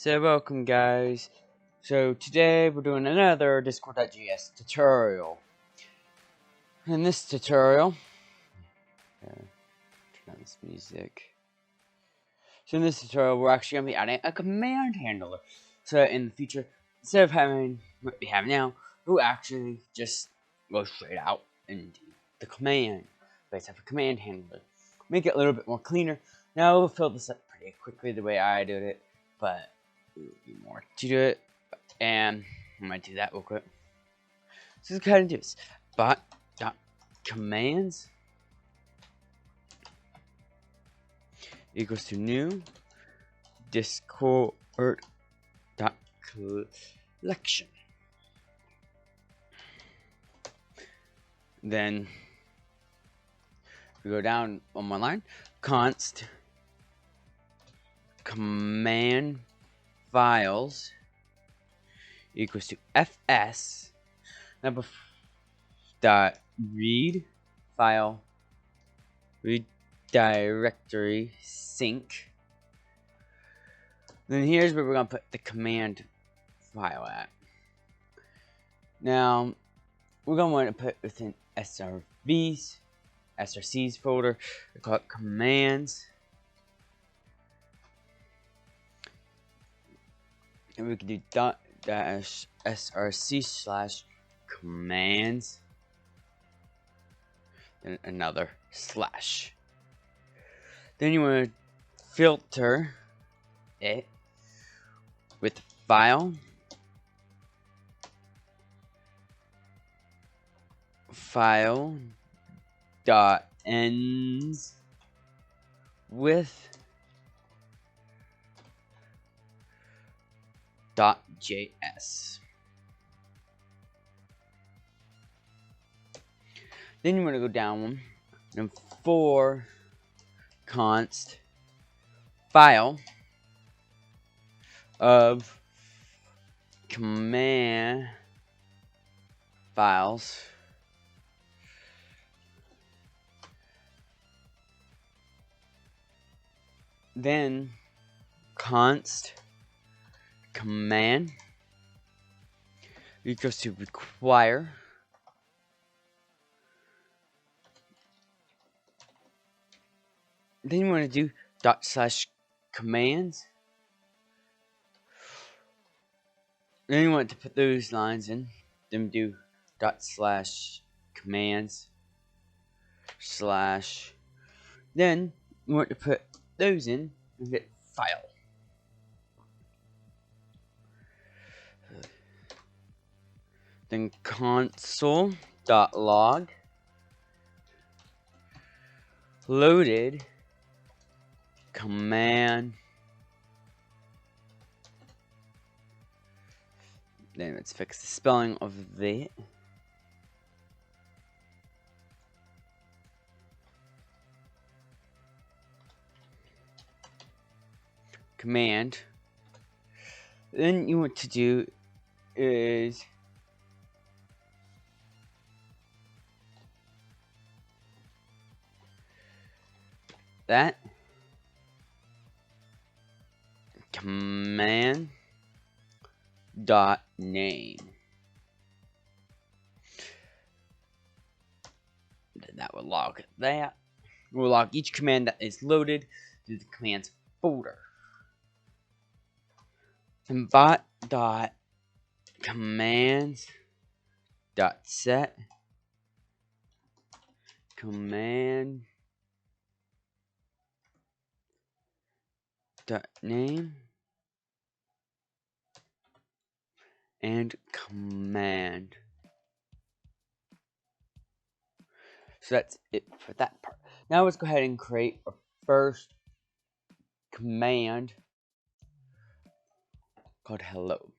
So welcome guys. So today we're doing another Discord.js tutorial. In this tutorial, turn on this music. So in this tutorial, we're actually going to be adding a command handler. So in the future, instead of having what we have now, we'll actually just go straight out and do the command. Let's have a command handler. Make it a little bit more cleaner. Now we'll fill this up pretty quickly the way I did it, but there will be more to do it. And I'm going to do that real quick. So let's go ahead and do this. Bot.commands equals to new Discord.collection. Then we go down on one line. Const command files equals to fs number dot read file read directory sync. Then here's where we're gonna put the command file at. Now we're gonna want to put within src's folder. We call it commands, and we can do .-src/commands and another slash. Then you want to filter it with file dot ends with .js. Then you want to go down one and for const file of command files then const command equals to require then you want to do ./commands. Then you want to put those lines in. Then do ./commands/ then you want to put those in and hit file. Then console.log loaded command. Then let's fix the spelling of the command. Then you want to do is that command dot name. Then that will log that. We'll log each command that is loaded to the commands folder. And bot dot commands dot set command dot name and command. So that's it for that part. Now let's go ahead and create our first command called hello.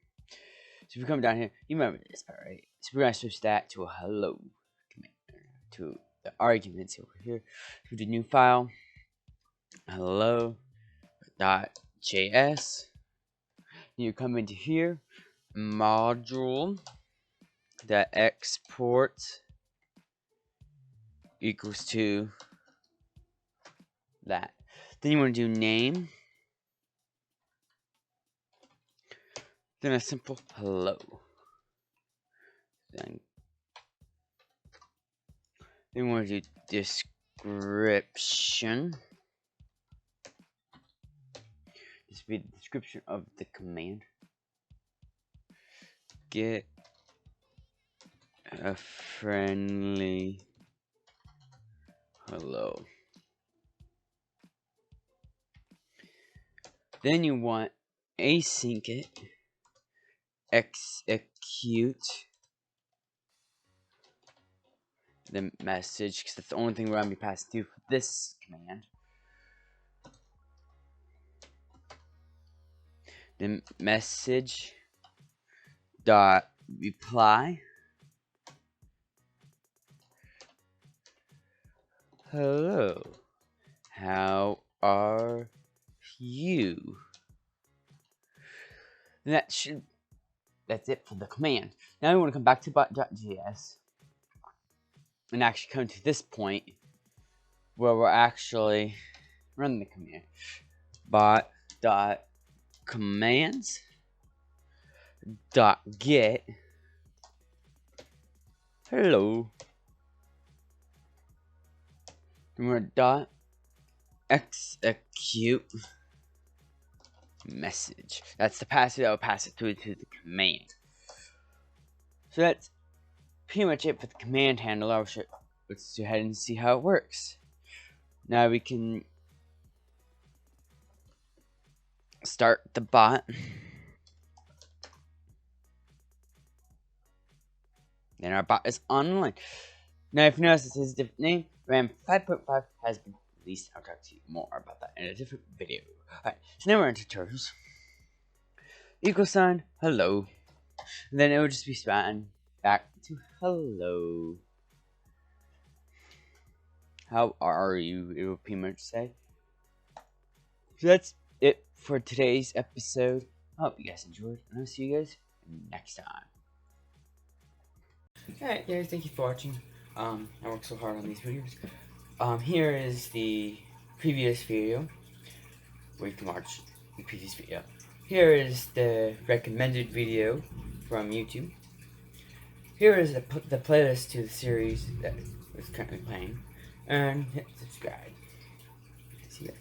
So if you come down here, you remember this part, right? So we're going to switch that to a hello command, to the arguments over here. To the new file, hello.js. You come into here, module that exports equals to that. Then you want to do name then a simple hello. Then we want to do description. This will be the description of the command. Get a friendly hello. Then you want async it, execute the message, because that's the only thing we're going to be passing through for this command. Then message dot reply hello, how are you? And that's it for the command. Now we want to come back to bot.js and actually come to this point where we're actually running the command. Bot.commands .get hello. And we're dot execute message. That's the password that will pass it through to the command. So that's pretty much it for the command handler. Let's go ahead and see how it works. Now we can start the bot. Then our bot is online. Now if you notice this is a different name, RAM 5.5 has been released. I'll talk to you more about that in a different video. Alright, so now we're in tutorials. Equal sign, hello. And then it will just be spatting back to hello. How are you? It will pretty much say. So that's it for today's episode. I hope you guys enjoyed, and I'll see you guys next time. Alright guys, thank you for watching. I worked so hard on these videos. Here is the previous video where you can watch the previous video. Here is the recommended video from YouTube. Here is the playlist to the series that is currently playing. And hit subscribe. See ya.